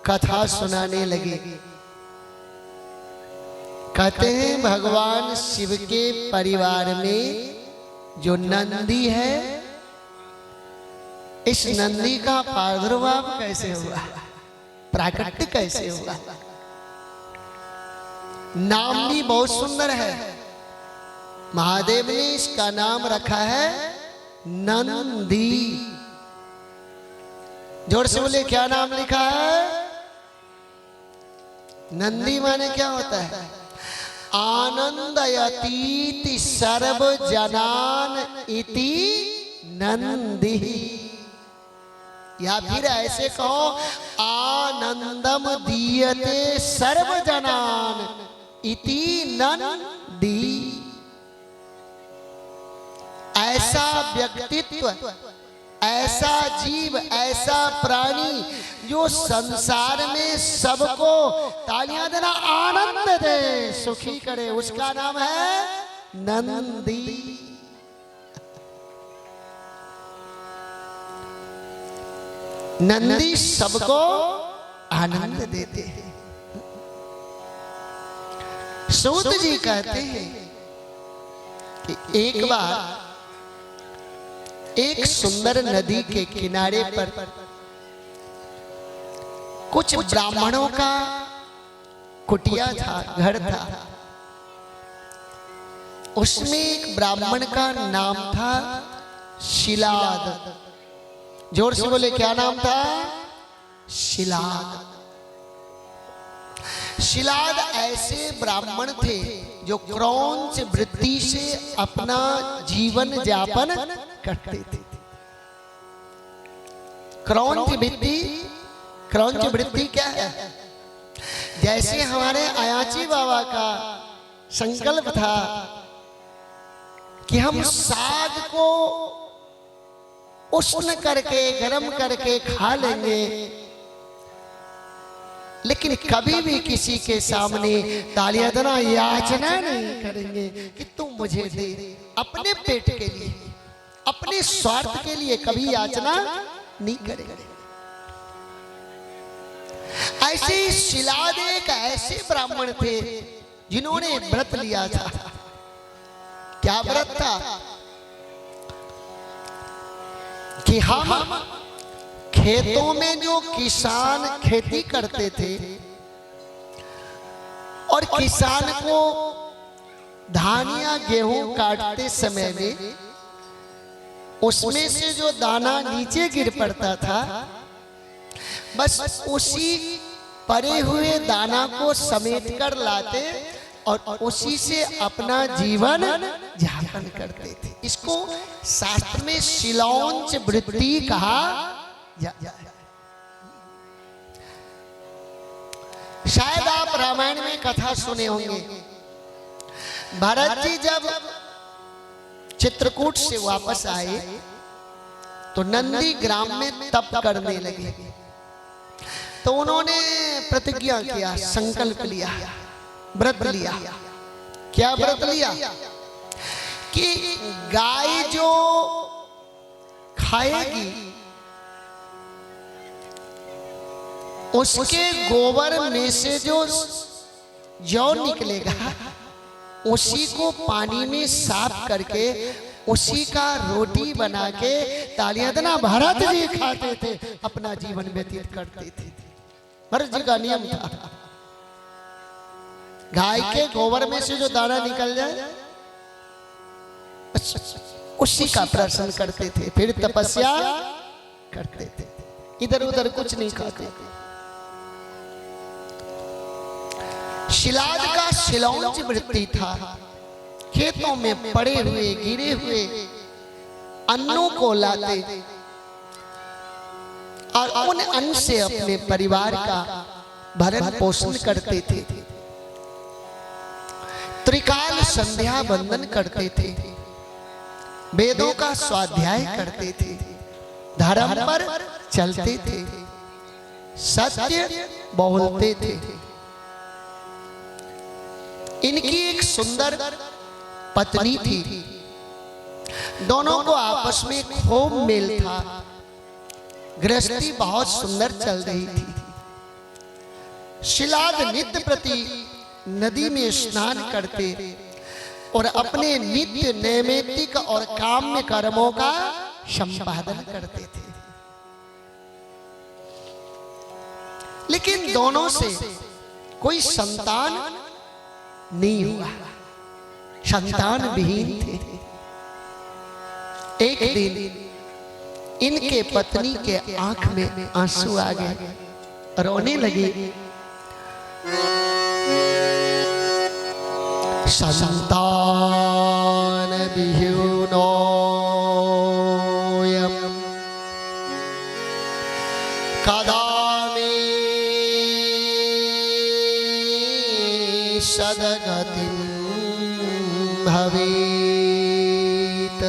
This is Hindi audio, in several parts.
कथा सुनाने लगे। कहते हैं भगवान शिव के परिवार में जो नंदी है, इस नंदी का प्रादुर्भाव कैसे हुआ, प्राकट्य कैसे हुआ। नाम भी बहुत सुंदर है। महादेव ने इसका नाम रखा है नंदी। जोर से बोले, क्या नाम लिखा है? नंदी माने क्या होता है? आनंदयतीति सर्व जनान इति नंदी। या फिर ऐसे कहो, आनंदम दीयते सर्व जनान इति नंदी। ऐसा व्यक्तित्व, ऐसा जीव, ऐसा प्राणी जो संसार में सबको तालियां देना, आनंद दे, सुखी करे, उसका नाम है नंदी। नंदी सबको आनंद देते हैं। सूत जी कहते हैं कि एक बार एक सुंदर नदी के किनारे पर कुछ ब्राह्मणों का कुटिया था, घर था। उसमें एक ब्राह्मण का नाम था शिलाद। जोर से बोले, क्या नाम था? शिलाद। शिलाद ऐसे ब्राह्मण थे जो क्रौंच वृत्ति से अपना जीवन यापन करते थे। क्रौंच वृत्ति, क्रौंच वृत्ति क्या है? जैसे हमारे अयाची बाबा का संकल्प था कि हम साग को उष्ण करके, गर्म करके खा लेंगे, लेकिन कभी भी किसी के सामने तालियां देना, याचना नहीं करेंगे कि तुम मुझे दे। अपने पेट के लिए, अपने स्वार्थ के लिए कभी याचना नहीं करेंगे। ऐसे शिलाद एक ऐसे ब्राह्मण थे जिन्होंने व्रत लिया था। क्या व्रत था? कि हम खेतों में जो किसान खेती करते थे और किसान को धान या गेहूं काटते समय में उसमें से जो दाना नीचे गिर पड़ता था, बस उसी पड़े हुए दाना को समेट कर लाते और उसी से अपना जीवन यापन करते थे। इसको शास्त्र में शिलौंच वृत्ति कहा जाता है। शायद आप रामायण में कथा सुने होंगे। भरत जी जब चित्रकूट से वापस आए तो नंदी ग्राम में तप करने लगे। तो उन्होंने प्रतिज्ञा किया, संकल्प लिया, व्रत लिया। क्या व्रत लिया? कि गाय जो खाएगी उसके गोबर में से जो जौ निकलेगा उसी को पानी में साफ करके उसी का रोटी बना के तालियां देना। भरत जी खाते थे, अपना जीवन व्यतीत करते थे। भरत जी का नियम था, गाय के गोबर में से जो दाना निकल जाए उसी का प्रदर्शन करते थे, फिर तपस्या करते थे, इधर उधर कुछ नहीं खाते थे। शिलाद का शिलौंच वृत्ति था। खेतों में पड़े हुए, गिरे हुए अन्नों को लाते और उन अन्न से अपने परिवार का भरण पोषण करते थे। त्रिकाल संध्या वंदन करते थे, वेदों का स्वाध्याय करते थे, धर्म पर चलते थे, सत्य बोलते थे। इनकी एक सुंदर पत्नी थी। दोनों को आपस में खूब मेल था। गृहस्थी बहुत सुंदर चल रही थी। शिलाद नित्य प्रति नदी में स्नान करते और अपने नित्य नैमित्तिक और काम्य कर्मों का संपादन करते थे। लेकिन दोनों से कोई संतान नहीं हुआ, संतान विहीन थे। एक दिन इनके पत्नी के आंख में आंसू आ गए, रोने लगी। संतान विहीनोऽयं कदा मे सद्गतिं भवेत्।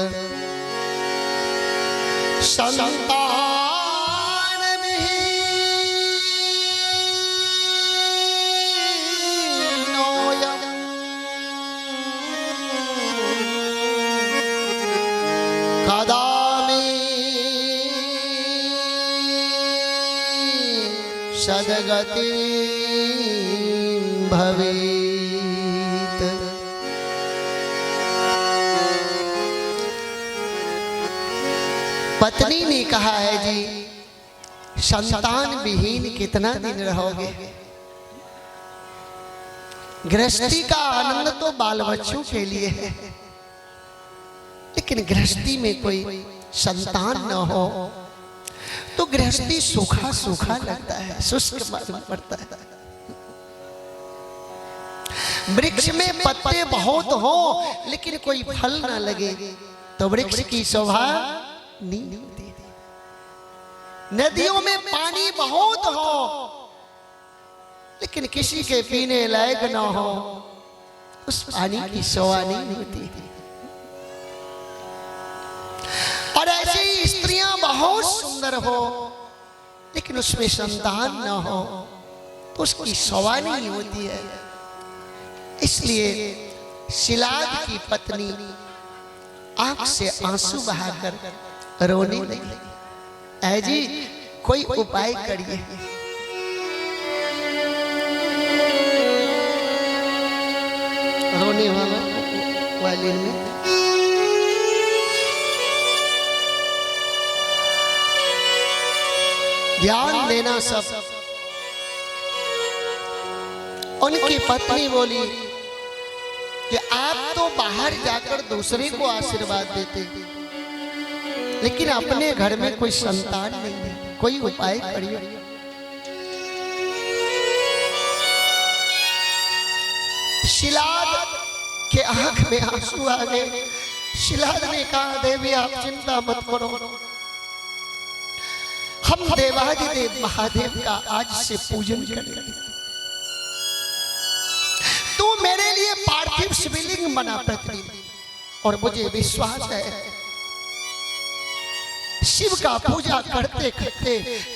सद्गति भवेत्। पत्नी ने कहा है जी, संतान विहीन कितना दिन रहोगे? गृहस्थी का आनंद तो बाल बच्चों के लिए है, लेकिन गृहस्थी में कोई संतान न हो तो गृहस्थी सूखा सूखा लगता है, शुष्क मालूम पड़ता है। वृक्ष में पत्ते बहुत हो लेकिन कोई फल ना लगे तो वृक्ष की शोभा नहीं होती। नदियों में पानी बहुत हो लेकिन किसी के पीने लायक ना हो, उस पानी की शोभा नहीं होती। और ऐसे ही स्त्रियां बहुत सुंदर हो लेकिन उसमें संतान न हो तो उसकी शोभा नहीं होती है। इसलिए शिलाद की पत्नी आंख से आंसू बहाकर रोने लगी। ऐ जी कोई उपाय करिए। रोने वाले में ध्यान देना सब। उनकी पत्नी बोली कि आप तो बाहर जाकर दूसरे को आशीर्वाद देते लेकिन अपने घर में कोई संतान नहीं है, कोई उपाय करिए। शिलाद के आंख में आंसू आ गए। शिलाद ने कहा, देवी आप चिंता मत करो, हम देवाधिदेव महादेव का आज से पूजन करेंगे। तू मेरे लिए पार्थिव शिवलिंग बना प्रतिदिन, और मुझे विश्वास है शिव का पूजा करते करते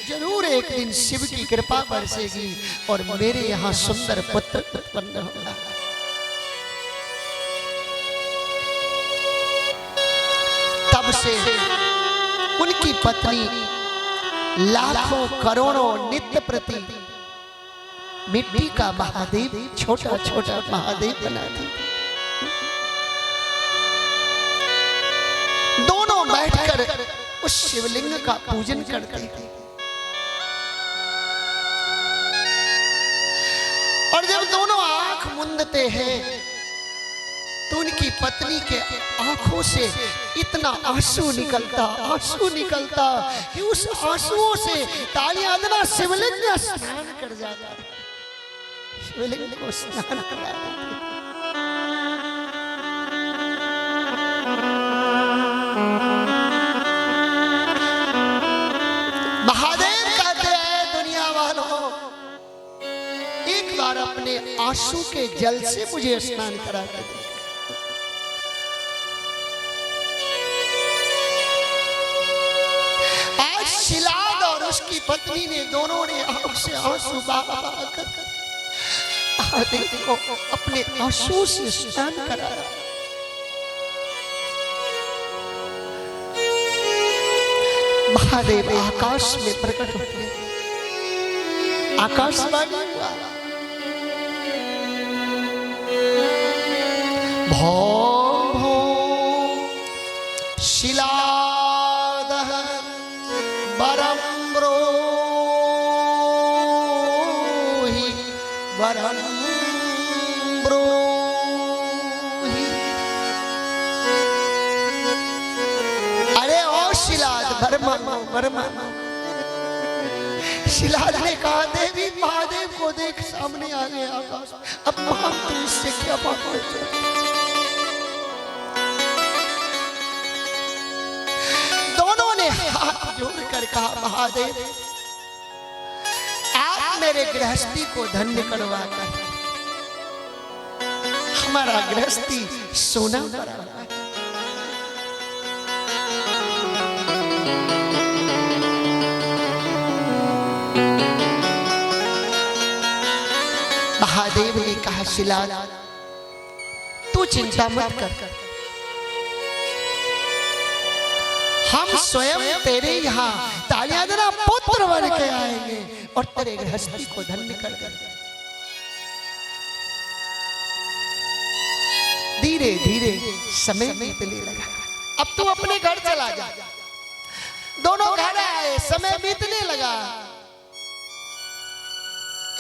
जरूर एक दिन शिव की कृपा बरसेगी और मेरे यहाँ सुंदर पुत्र उत्पन्न होगा। तब से उनकी पत्नी लाखों करोड़ों नित्य प्रति मिट्टी का महादेव, छोटा छोटा महादेव बनाती। दोनों बैठकर उस शिवलिंग का पूजन करते थे। और जब दोनों आंख मूंदते हैं तो उनकी पत्नी के आंखों से इतना आंसू निकलता कि उस आंसुओं से तालियां देना शिवलिंग में स्नान कर जाता। शिवलिंग को स्नान करा देते। महादेव कहते हैं, दुनिया वालों एक बार अपने आंसू के जल से मुझे स्नान करा के दे। शिलाद और उसकी पत्नी ने दोनों ने आंख से आंसू बहाकर महादेव को अपने आंसू से स्नान कराया। महादेव आकाश में प्रकट हुए, आकाशवाणी हुआ, भो भो शिलादः वरं ब्रूहि वरं ब्रूहि। अरे ओ शिलाद वर्मा। शिलाद ने कहा देवी महादेव को देख सामने आ गए आकाश, अब हम तो इससे क्या बात करते। दोनों ने हाथ जोड़कर कहा महादेव आप मेरे गृहस्थी को धन्य करवा कर हमारा गृहस्थी सोना बराबर। महादेव ने कहा शिलाद तू चिंता मत कर, हम स्वयं तेरे यहाँ तालियां देना पुत्र बन के आएंगे और तेरे गृहस्थी को धन्य कर देंगे। धीरे धीरे समय बीतने लगा। अब तू अपने घर चला जा। दोनों घर आए, समय बीतने लगा।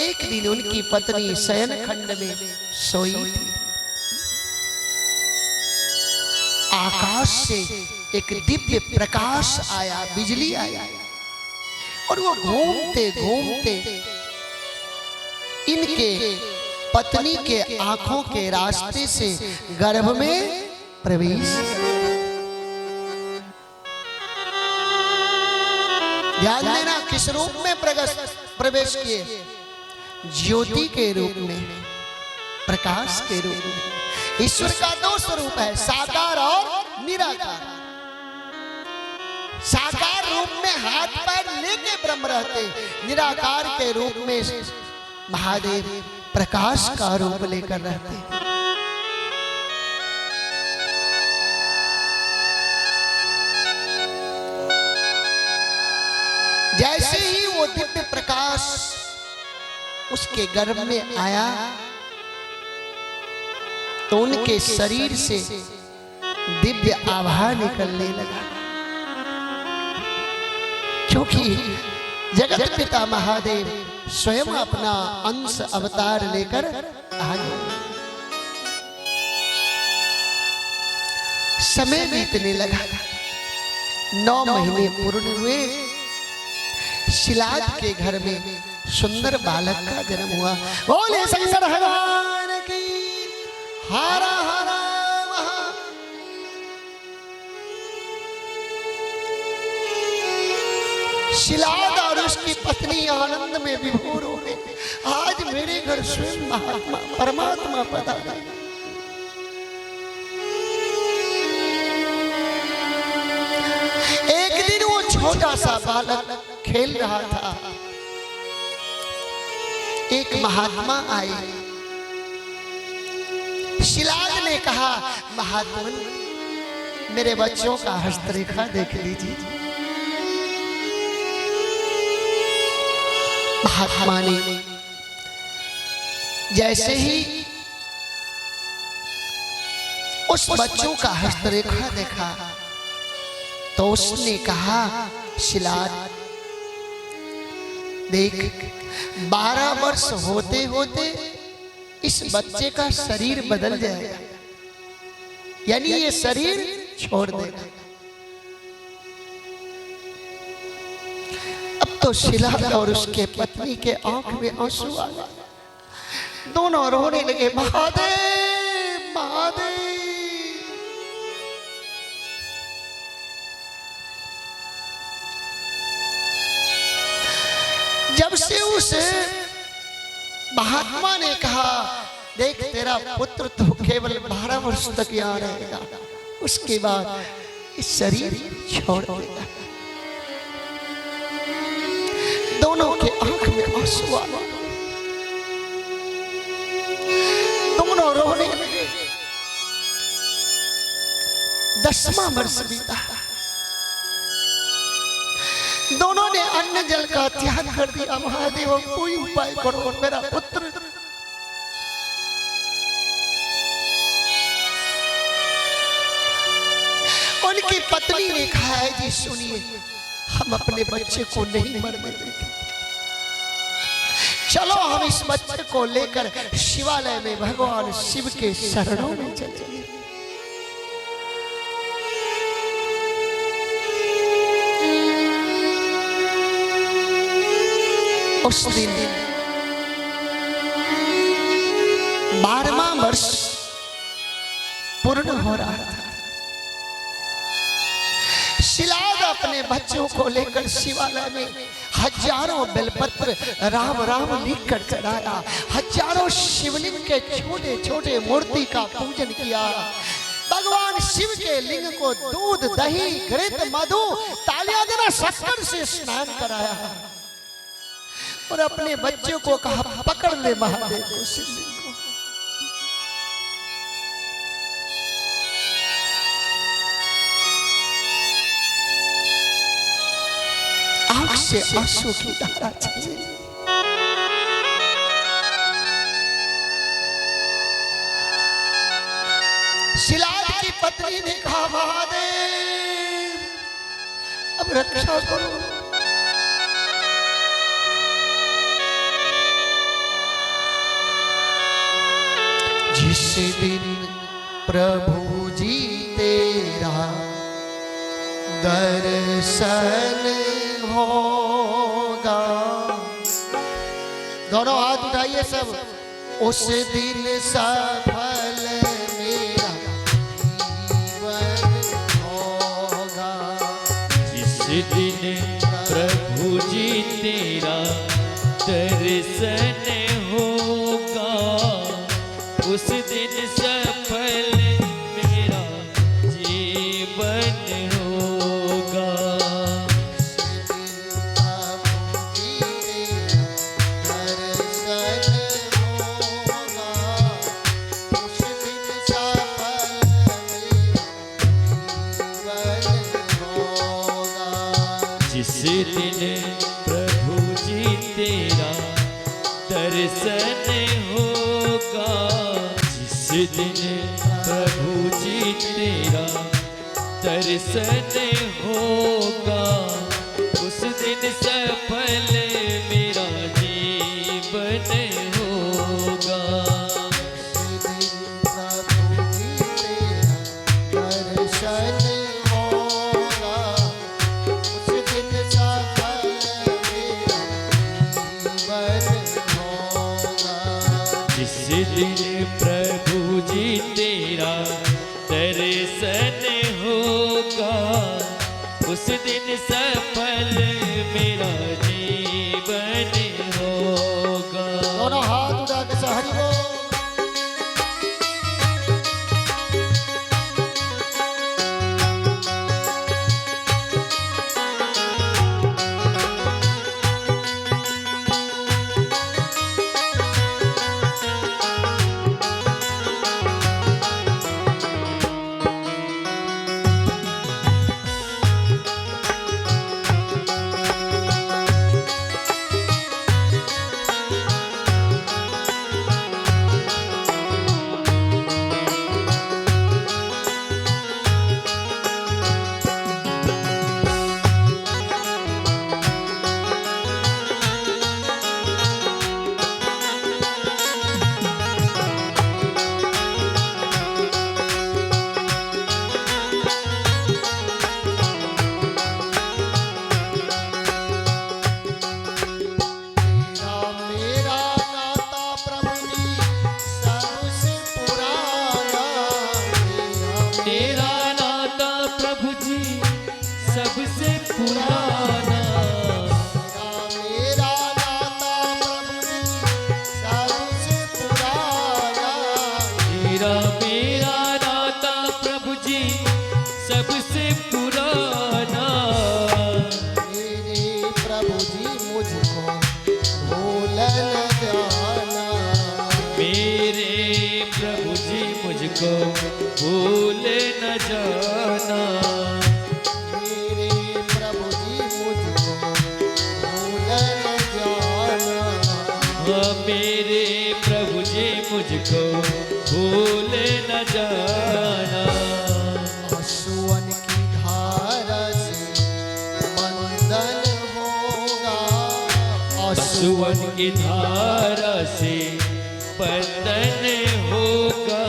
एक दिन उनकी पत्नी शयन खंड में सोई थी। आकाश से एक दिव्य प्रकाश आया, बिजली आया और वो घूमते घूमते इनके पत्नी के आंखों के रास्ते से गर्भ में प्रवेश। ध्यान देना किस रूप में प्रवेश किए? ज्योति के रूप में, प्रकाश के रूप में। ईश्वर का दो स्वरूप है, साकार और निराकार। साकार रूप में हाथ पैर लेके ब्रह्म रहते, निराकार के रूप में महादेव प्रकाश का रूप लेकर रहते। जैसे ही वो दिव्य प्रकाश उसके गर्भ में आया तो उनके शरीर से दिव्य आभा निकलने लगा, क्योंकि जगत पिता महादेव स्वयं अपना अंश अवतार लेकर आ गए। समय बीतने लगा, 9 महीने पूर्ण हुए। शिलाद के घर में सुंदर बालक का जन्म हुआ। बोले शंकर भगवान की हर हर महा। शिलाद और उसकी पत्नी आनंद में विभोर हो गए। आज मेरे घर स्वयं महात्मा परमात्मा पधारा। एक दिन वो छोटा सा बालक खेल रहा था। एक महात्मा आए। शिलाद ने कहा महात्मा मेरे बच्चों का हस्तरेखा देख लीजिए। महात्मा ने जैसे ही उस बच्चों का हस्तरेखा देखा तो उसने कहा शिलाद देख 12 वर्ष होते होते इस बच्चे का शरीर बदल जाएगा, यानी ये शरीर छोड़ देगा। अब तो शिलाद और उसके पत्नी के आंख में आंसू आ गए। दोनों रोने लगे महादेव महादेव। जब से उस महात्मा ने कहा देख तेरा पुत्र तो केवल 12 वर्ष तक यहाँ रहेगा, उसके बाद इस शरीर छोड़ देगा। दोनों के आंख में आंसू आ गए, दोनों रोने लगे। 10वां वर्ष बीता। दोनों ने अन्न गंगा जल का त्याग कर दिया। महादेव कोई उपाय करो, मेरा पुत्र। उनकी पत्नी ने कहा है जी सुनिए, हम अपने बच्चे को नहीं मरने देंगे, चलो हम इस बच्चे को लेकर शिवालय में भगवान शिव के शरणों में चलेंगे। उस दिन 12वां वर्ष पूर्ण हो रहा था। शिलाद अपने बच्चों को लेकर शिवालय में हजारों बेलपत्र राम राम लिख कर चढ़ाया। हजारों शिवलिंग के छोटे छोटे मूर्ति का पूजन किया। भगवान शिव के लिंग को दूध दही घृत मधु तालियां देना शक्कर से स्नान कराया और अपने बच्चों को कहा पकड़ ले महादेव को, शिवलिंग को। आंख से आंसू की धारा चली। शिलाद की पत्नी ने कहा महादेव अब रक्षा करो। जिस दिन प्रभु जी तेरा दर्शन होगा, दोनों हाथ उठाइए सब, उस दिन सफल मेरा जीवन होगा। जिस दिन प्रभु जी तेरा दर्शन होगा, उस दिन सफल मेरा जीवन होगा। जिस दिन प्रभु जी तेरा दर्शन होगा, जिस दिन प्रभु जी तेरा दर्शन होगा, उस दिन सफल मेरा जीवन होगा। जिस दिन प्रभु जी तेरा दर्शन होगा, उस दिन सफल मेरा जीवन होगा। दोनों हाथ उठा के हरि बोल। भूल न जाना। मेरे प्रभु जी मुझको हाँ मेरे प्रभु जी मुझको भूल न जाना। आंसुओं की धारा से बंधन होगा, आंसुओं की धारा से बंधन होगा,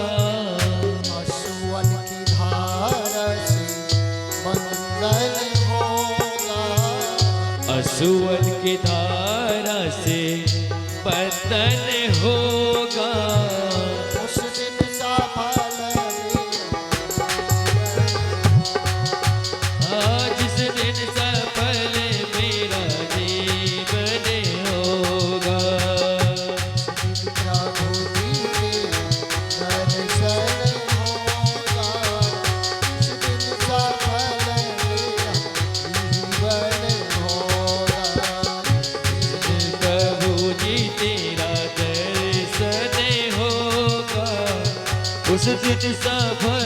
आंसुओं की धारा से बंधन होगा, आंसुओं की धारा से बंधन होगा। उस दिन सफल जिस दिन सफल मेरा जीवन होगा, प्रभु जी के दर्शन होगा, उस दिन सफल मेरा जीवन होगा। प्रभु जी तेरा दर्शन होगा, उस दिन सफल